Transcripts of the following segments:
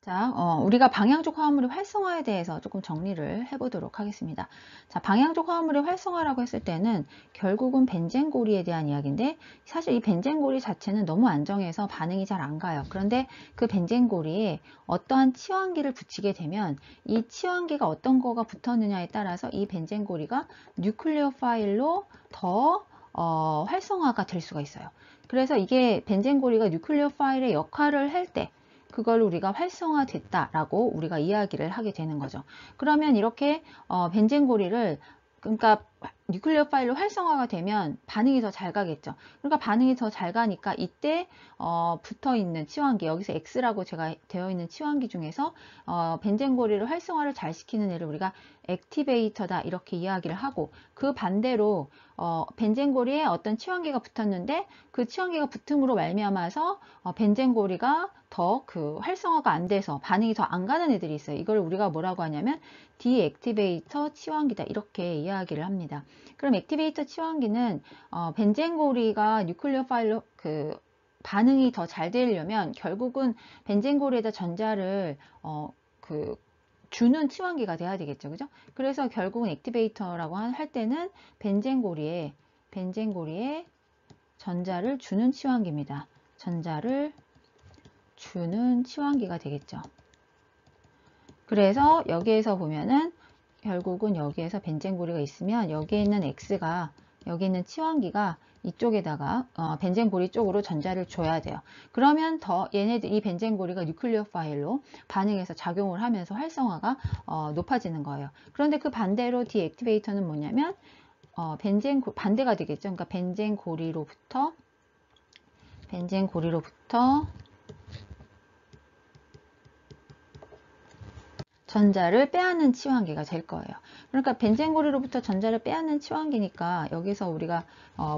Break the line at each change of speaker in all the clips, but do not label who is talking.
자, 우리가 방향족 화합물의 활성화에 대해서 조금 정리를 해보도록 하겠습니다. 자, 방향족 화합물의 활성화라고 했을 때는 결국은 벤젠고리에 대한 이야기인데, 사실 이 벤젠고리 자체는 너무 안정해서 반응이 잘 안 가요. 그런데 그 벤젠고리에 어떠한 치환기를 붙이게 되면 이 치환기가 어떤 거가 붙었느냐에 따라서 이 벤젠고리가 뉴클레오 파일로 더 활성화가 될 수가 있어요. 그래서 이게 벤젠고리가 뉴클레오 파일의 역할을 할 때 그걸 우리가 활성화됐다라고 우리가 이야기를 하게 되는 거죠. 그러면 이렇게 벤젠고리를 그러니까 뉴클레오 파일로 활성화가 되면 반응이 더 잘 가겠죠. 그러니까 반응이 더 잘 가니까 이때 붙어 있는 치환기, 여기서 X라고 제가 되어 있는 치환기 중에서 벤젠고리를 활성화를 잘 시키는 애를 우리가 액티베이터다 이렇게 이야기를 하고, 그 반대로 벤젠고리에 어떤 치환기가 붙었는데 그 치환기가 붙음으로 말미암아서 벤젠고리가 더 그 활성화가 안 돼서 반응이 더 안 가는 애들이 있어요. 이걸 우리가 뭐라고 하냐면 디액티베이터 치환기다 이렇게 이야기를 합니다. 그럼 액티베이터 치환기는 벤젠고리가 뉴클레오 파일로 그 반응이 더 잘 되려면 결국은 벤젠고리에다 전자를 그 주는 치환기가 돼야 되겠죠. 그죠? 그래서 결국은 액티베이터라고 할 때는 벤젠고리에 전자를 주는 치환기입니다. 전자를 주는 치환기가 되겠죠. 그래서 여기에서 보면은 결국은 여기에서 벤젠고리가 있으면 여기에 있는 X가, 여기 있는 치환기가 이쪽에다가 벤젠고리 쪽으로 전자를 줘야 돼요. 그러면 더 얘네들 이 벤젠고리가 뉴클레오 파일로 반응해서 작용을 하면서 활성화가 높아지는 거예요. 그런데 그 반대로 디액티베이터는 뭐냐면 반대가 되겠죠. 그러니까 벤젠고리로부터 전자를 빼앗는 치환기가 될 거예요. 그러니까 벤젠고리로부터 전자를 빼앗는 치환기니까 여기서 우리가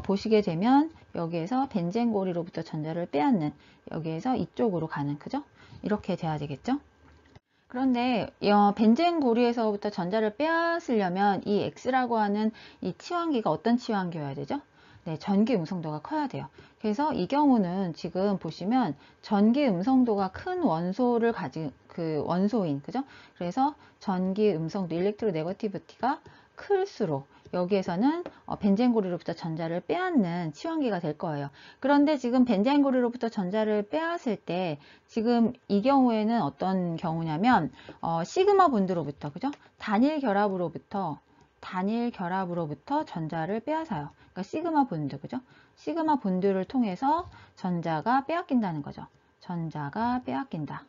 보시게 되면 여기에서 벤젠고리로부터 전자를 빼앗는, 여기에서 이쪽으로 가는, 그죠? 이렇게 돼야 되겠죠? 그런데 벤젠고리에서부터 전자를 빼앗으려면 이 X라고 하는 이 치환기가 어떤 치환기여야 되죠? 네, 전기 음성도가 커야 돼요. 그래서 이 경우는 지금 보시면 전기 음성도가 큰 원소를 가진 그 원소인, 그죠? 그래서 전기 음성도 일렉트로 네거티비티가 클수록 여기에서는 벤젠고리로부터 전자를 빼앗는 치환기가 될 거예요. 그런데 지금 벤젠고리로부터 전자를 빼앗을 때 지금 이 경우에는 어떤 경우냐면 시그마 본드로부터, 그죠? 단일 결합으로부터 전자를 빼앗아요. 그러니까 시그마 본드, 그죠? 시그마 본드를 통해서 전자가 빼앗긴다는 거죠. 전자가 빼앗긴다.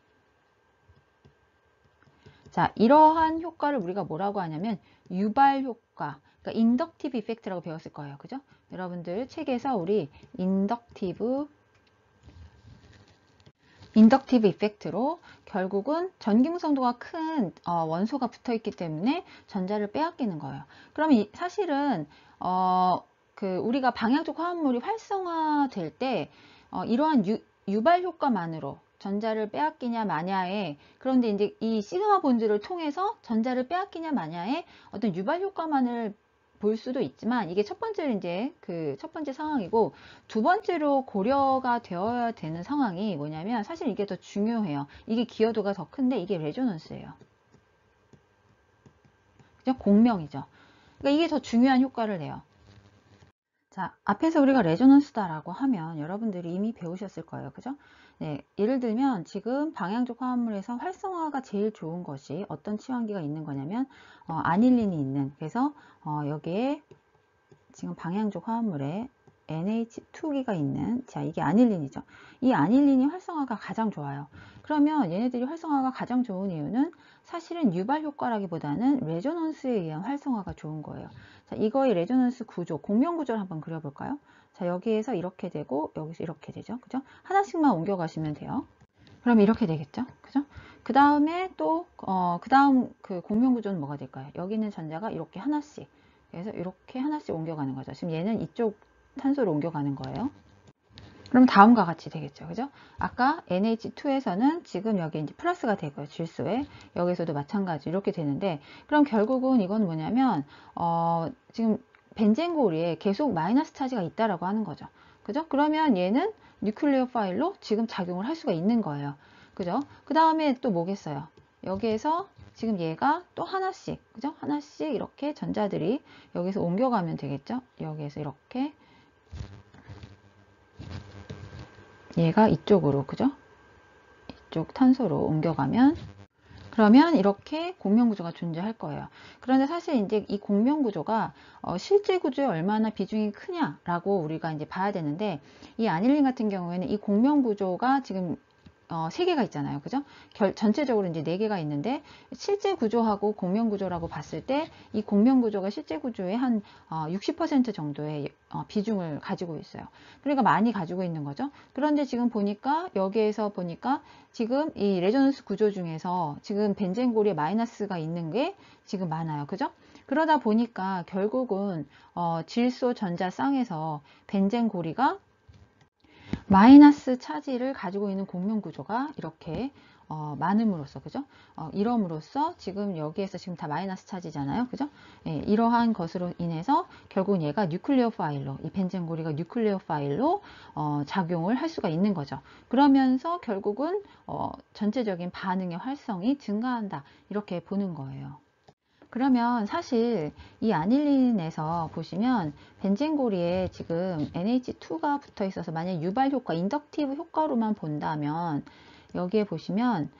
자, 이러한 효과를 우리가 뭐라고 하냐면 유발 효과, 그러니까 인덕티브 이펙트라고 배웠을 거예요. 그죠? 여러분들 책에서 우리 인덕티브 이펙트로 결국은 전기무성도가 큰 원소가 붙어 있기 때문에 전자를 빼앗기는 거예요. 그러면 사실은 우리가 방향족 화합물이 활성화될 때 이러한 유발 효과만으로 전자를 빼앗기냐 마냐에, 그런데 이제 이 시그마 본드를 통해서 전자를 빼앗기냐 마냐에 어떤 유발 효과만을 볼 수도 있지만, 이게 첫 번째 이제 첫 번째 상황이고, 두 번째로 고려가 되어야 되는 상황이 뭐냐면 사실 이게 더 중요해요. 이게 기여도가 더 큰데 이게 레조넌스예요. 그죠? 공명이죠. 그러니까 이게 더 중요한 효과를 내요. 자, 앞에서 우리가 레조넌스다라고 하면 여러분들이 이미 배우셨을 거예요. 그죠? 네, 예를 들면 지금 방향족 화합물에서 활성화가 제일 좋은 것이 어떤 치환기가 있는 거냐면 아닐린이 있는, 그래서 여기에 지금 방향족 화합물에 NH2기가 있는, 자, 이게 아닐린이죠. 이 아닐린이 활성화가 가장 좋아요. 그러면 얘네들이 활성화가 가장 좋은 이유는 사실은 유발 효과라기보다는 레조넌스에 의한 활성화가 좋은 거예요. 자, 이거의 레조넌스 구조, 공명 구조를 한번 그려볼까요? 자, 여기에서 이렇게 되고 여기서 이렇게 되죠. 그죠? 하나씩만 옮겨가시면 돼요. 그럼 이렇게 되겠죠. 그죠? 그 다음에 또 그 다음 그 공명 구조는 뭐가 될까요? 여기 있는 전자가 이렇게 하나씩, 그래서 이렇게 하나씩 옮겨가는 거죠. 지금 얘는 이쪽 탄소로 옮겨가는 거예요. 그럼 다음과 같이 되겠죠. 그죠? 아까 NH2에서는 지금 여기 이제 플러스가 되고요. 질소에. 여기서도 마찬가지 이렇게 되는데, 그럼 결국은 이건 뭐냐면 지금 벤젠고리에 계속 마이너스 차지가 있다라고 하는 거죠. 그죠? 그러면 얘는 뉴클레오 파일로 지금 작용을 할 수가 있는 거예요. 그죠? 그 다음에 또 뭐겠어요? 여기에서 지금 얘가 또 하나씩, 그죠? 하나씩 이렇게 전자들이 여기서 옮겨가면 되겠죠? 여기에서 이렇게 얘가 이쪽으로, 그죠? 이쪽 탄소로 옮겨가면, 그러면 이렇게 공명구조가 존재할 거예요. 그런데 사실 이제 이 공명구조가 실제 구조에 얼마나 비중이 크냐라고 우리가 이제 봐야 되는데, 이 아닐린 같은 경우에는 이 공명구조가 지금 3개가 있잖아요. 그죠? 전체적으로 이제 4개가 있는데, 실제 구조하고 공명 구조라고 봤을 때, 이 공명 구조가 실제 구조의 한 60% 정도의 비중을 가지고 있어요. 그러니까 많이 가지고 있는 거죠. 그런데 지금 보니까, 여기에서 보니까, 지금 이 레조넌스 구조 중에서 지금 벤젠고리에 마이너스가 있는 게 지금 많아요. 그죠? 그러다 보니까 결국은 질소 전자 쌍에서 벤젠고리가 마이너스 차지를 가지고 있는 공명 구조가 이렇게 많음으로써, 그죠? 이럼으로써 지금 여기에서 지금 다 마이너스 차지잖아요. 그죠? 예, 이러한 것으로 인해서 결국은 얘가 뉴클레오 파일로, 이 벤젠고리가 뉴클레오 파일로 작용을 할 수가 있는 거죠. 그러면서 결국은 전체적인 반응의 활성이 증가한다. 이렇게 보는 거예요. 그러면 사실 이 아닐린에서 보시면 벤젠고리에 지금 NH2가 붙어 있어서 만약 유발 효과, 인덕티브 효과로만 본다면 여기에 보시면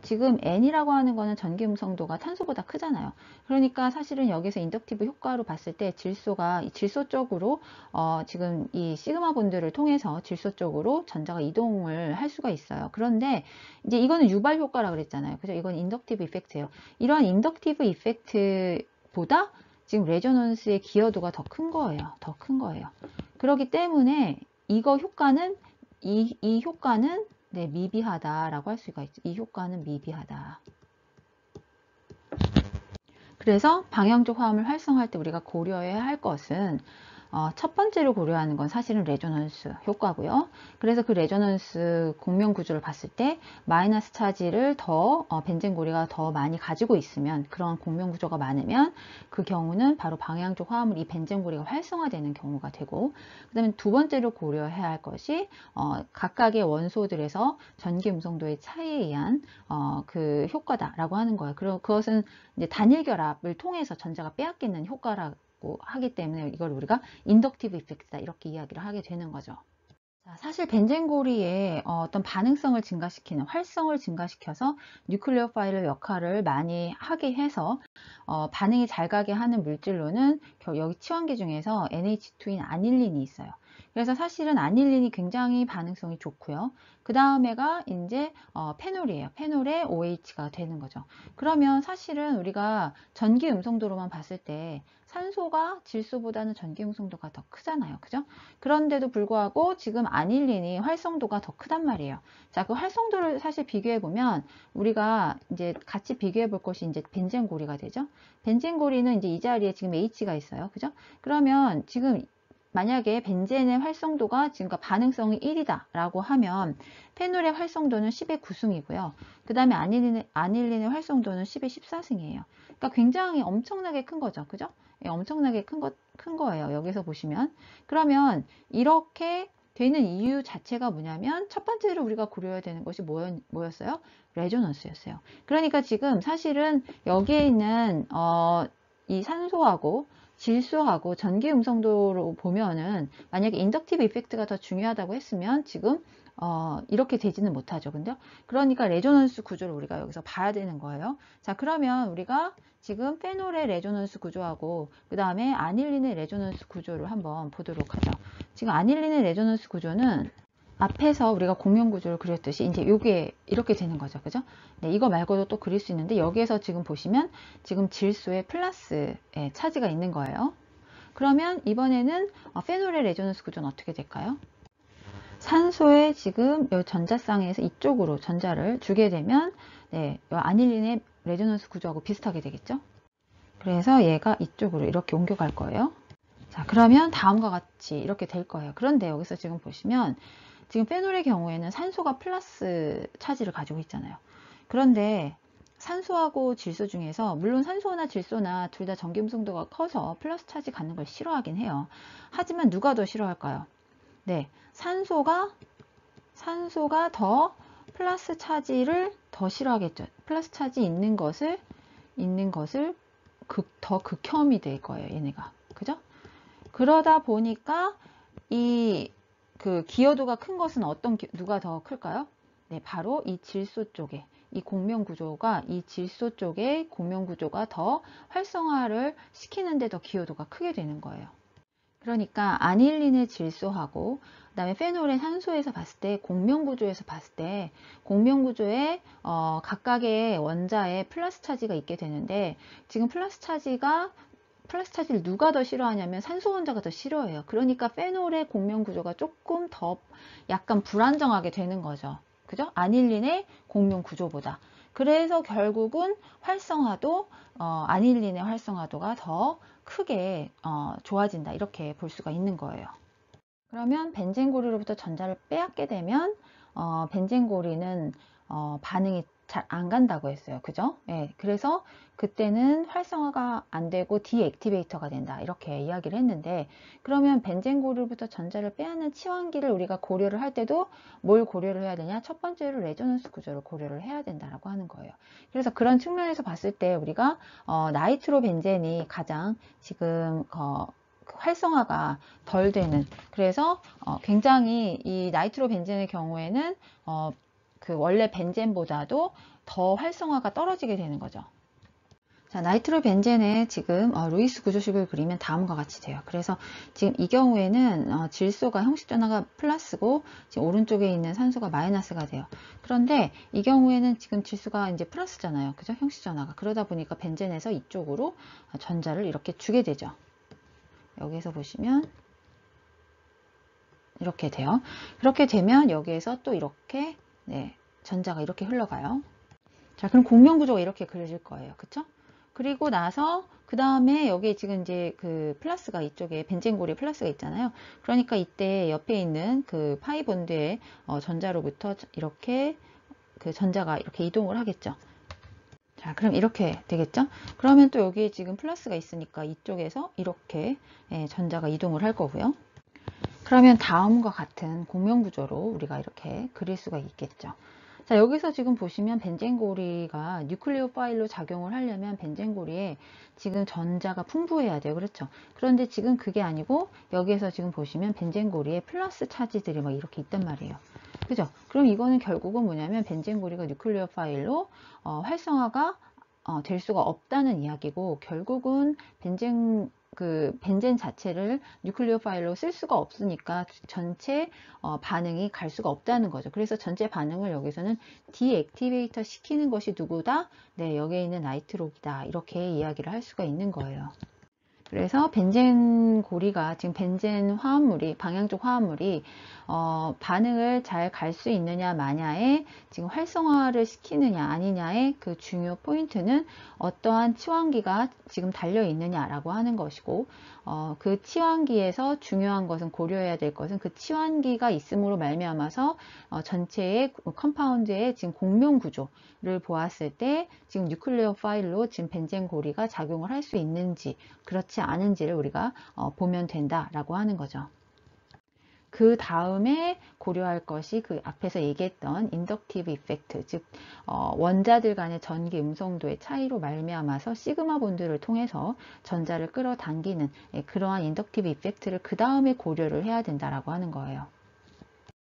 지금 N이라고 하는 거는 전기 음성도가 탄소보다 크잖아요. 그러니까 사실은 여기서 인덕티브 효과로 봤을 때 질소 쪽으로 지금 이 시그마 본드를 통해서 질소 쪽으로 전자가 이동을 할 수가 있어요. 그런데 이제 이거는 유발 효과라 그랬잖아요. 그죠? 이건 인덕티브 이펙트예요. 이런 인덕티브 이펙트보다 지금 레조넌스의 기여도가 더 큰 거예요. 더 큰 거예요. 그렇기 때문에 이거 효과는 이 효과는 네, 미비하다라고 할 수가 있죠. 이 효과는 미비하다. 그래서 방향적 화음을 활성화할 때 우리가 고려해야 할 것은 첫 번째로 고려하는 건 사실은 레조넌스 효과고요. 그래서 그 레조넌스 공명 구조를 봤을 때 마이너스 차지를 더 벤젠고리가 더 많이 가지고 있으면, 그런 공명 구조가 많으면 그 경우는 바로 방향적 화합물 이 벤젠고리가 활성화되는 경우가 되고, 그 다음에 두 번째로 고려해야 할 것이 각각의 원소들에서 전기 음성도의 차이에 의한 그 효과다라고 하는 거예요. 그리고 그것은 이제 단일 결합을 통해서 전자가 빼앗기는 효과라고 하기 때문에 이걸 우리가 인덕티브 이펙트다 이렇게 이야기를 하게 되는 거죠. 자, 사실 벤젠고리의 어떤 반응성을 증가시키는, 활성을 증가시켜서 뉴클레오 파일 역할을 많이 하게 해서 반응이 잘 가게 하는 물질로는 여기 치환계 중에서 NH2인 아닐린이 있어요. 그래서 사실은 아닐린이 굉장히 반응성이 좋고요. 그 다음에가 이제 페놀이에요. 페놀의 OH가 되는 거죠. 그러면 사실은 우리가 전기 음성도로만 봤을 때 산소가 질소보다는 전기 음성도가 더 크잖아요. 그죠? 그런데도 불구하고 지금 아닐린이 활성도가 더 크단 말이에요. 자, 그 활성도를 사실 비교해 보면 우리가 이제 같이 비교해 볼 것이 이제 벤젠고리가 되죠. 벤젠고리는 이제 이 자리에 지금 H가 있어요. 그죠? 그러면 지금 만약에 벤젠의 활성도가 지금까 반응성이 1이다 라고 하면 페놀의 활성도는 10의 9승이고요. 그 다음에 아닐린의 활성도는 10의 14승이에요. 그러니까 굉장히 엄청나게 큰 거죠. 그죠? 예, 엄청나게 큰 거예요. 여기서 보시면. 그러면 이렇게 되는 이유 자체가 뭐냐면 첫 번째로 우리가 고려해야 되는 것이 뭐였어요? 레조넌스였어요. 그러니까 지금 사실은 여기에 있는 이 산소하고 질소하고 전기 음성도로 보면은 만약에 인덕티브 이펙트가 더 중요하다고 했으면 지금 이렇게 되지는 못하죠. 근데 그러니까 레조넌스 구조를 우리가 여기서 봐야 되는 거예요. 자, 그러면 우리가 지금 페놀의 레조넌스 구조하고 그 다음에 아닐린의 레조넌스 구조를 한번 보도록 하죠. 지금 아닐린의 레조넌스 구조는 앞에서 우리가 공명 구조를 그렸듯이 이제 이게 이렇게 되는 거죠. 그죠? 네, 이거 말고도 또 그릴 수 있는데 여기에서 지금 보시면 지금 질소의 플러스의 차지가 있는 거예요. 그러면 이번에는 페놀의 레조넌스 구조는 어떻게 될까요? 산소에 지금 이 전자쌍에서 이쪽으로 전자를 주게 되면 네, 아닐린의 레조넌스 구조하고 비슷하게 되겠죠? 그래서 얘가 이쪽으로 이렇게 옮겨갈 거예요. 자, 그러면 다음과 같이 이렇게 될 거예요. 그런데 여기서 지금 보시면 지금 페놀의 경우에는 산소가 플러스 차지를 가지고 있잖아요. 그런데 산소하고 질소 중에서 물론 산소나 질소나 둘 다 전기 음성도가 커서 플러스 차지 갖는 걸 싫어하긴 해요. 하지만 누가 더 싫어할까요? 네, 산소가 더 플러스 차지를 더 싫어하겠죠. 플러스 차지 있는 것을 더 극혐이 될 거예요, 얘네가. 그죠? 그러다 보니까 이 그 기여도가 큰 것은 누가 더 클까요? 네, 바로 이 질소 쪽에, 이 공명 구조가, 이 질소 쪽에 공명 구조가 더 활성화를 시키는데 더 기여도가 크게 되는 거예요. 그러니까 아닐린의 질소하고 그다음에 페놀의 산소에서 봤을 때, 공명 구조에서 봤을 때 공명 구조에 각각의 원자에 플러스 차지가 있게 되는데, 지금 플러스 차지를 누가 더 싫어하냐면 산소 원자가 더 싫어해요. 그러니까 페놀의 공명 구조가 조금 더 약간 불안정하게 되는 거죠. 그죠? 아닐린의 공명 구조보다. 그래서 결국은 활성화도 아닐린의 활성화도가 더 크게 좋아진다, 이렇게 볼 수가 있는 거예요. 그러면 벤젠고리로부터 전자를 빼앗게 되면 벤젠고리는 반응이 잘 안 간다고 했어요. 그죠? 예, 그래서 그때는 활성화가 안 되고 디액티베이터가 된다, 이렇게 이야기를 했는데, 그러면 벤젠고리로부터 전자를 빼앗는 치환기를 우리가 고려를 할 때도 뭘 고려를 해야 되냐? 첫 번째로 레조넌스 구조를 고려를 해야 된다라고 하는 거예요. 그래서 그런 측면에서 봤을 때 우리가 나이트로 벤젠이 가장 지금 활성화가 덜 되는, 그래서 굉장히 이 나이트로 벤젠의 경우에는 그 원래 벤젠보다도 더 활성화가 떨어지게 되는 거죠. 자, 나이트로 벤젠의 지금 루이스 구조식을 그리면 다음과 같이 돼요. 그래서 지금 이 경우에는 질소가 형식 전화가 플러스고 지금 오른쪽에 있는 산소가 마이너스가 돼요. 그런데 이 경우에는 지금 질소가 이제 플러스잖아요. 그죠? 형식 전화가. 그러다 보니까 벤젠에서 이쪽으로 전자를 이렇게 주게 되죠. 여기서 보시면 이렇게 돼요. 그렇게 되면 여기에서 또 이렇게 전자가 이렇게 흘러가요. 자, 그럼 공명 구조가 이렇게 그려질 거예요. 그쵸? 그리고 나서 그 다음에 여기 지금 이제 그 플러스가, 이쪽에 벤젠고리에 플러스가 있잖아요. 그러니까 이때 옆에 있는 그 파이 본드의 전자로부터 이렇게 그 전자가 이렇게 이동을 하겠죠. 자, 그럼 이렇게 되겠죠? 그러면 또 여기에 지금 플러스가 있으니까 이쪽에서 이렇게 전자가 이동을 할 거고요. 그러면 다음과 같은 공명 구조로 우리가 이렇게 그릴 수가 있겠죠. 자, 여기서 지금 보시면 벤젠고리가 뉴클리오파일로 작용을 하려면 벤젠고리에 지금 전자가 풍부해야 돼요. 그렇죠? 그런데 지금 그게 아니고 여기에서 지금 보시면 벤젠고리에 플러스 차지들이 막 이렇게 있단 말이에요. 그죠? 그럼 이거는 결국은 뭐냐면 벤젠고리가 뉴클리오파일로 활성화가 될 수가 없다는 이야기고, 결국은 벤젠 자체를 뉴클리오 파일로 쓸 수가 없으니까 전체 반응이 갈 수가 없다는 거죠. 그래서 전체 반응을 여기서는 디액티베이터 시키는 것이 누구다? 네, 여기에 있는 나이트록이다, 이렇게 이야기를 할 수가 있는 거예요. 그래서 벤젠 고리가, 지금 벤젠 화합물이, 방향족 화합물이 반응을 잘 갈 수 있느냐 마냐에, 지금 활성화를 시키느냐 아니냐의 그 중요 포인트는 어떠한 치환기가 지금 달려 있느냐라고 하는 것이고, 그 치환기에서 중요한 것은, 고려해야 될 것은 그 치환기가 있음으로 말미암아서 전체의 컴파운드의 지금 공명 구조를 보았을 때 지금 뉴클레오 파일로 지금 벤젠 고리가 작용을 할 수 있는지 그렇지 않은지를 우리가 보면 된다라고 하는 거죠. 그 다음에 고려할 것이 그 앞에서 얘기했던 인덕티브 이펙트, 즉 원자들 간의 전기 음성도의 차이로 말미암아서 시그마 본드를 통해서 전자를 끌어당기는 그러한 인덕티브 이펙트를 그 다음에 고려를 해야 된다라고 하는 거예요.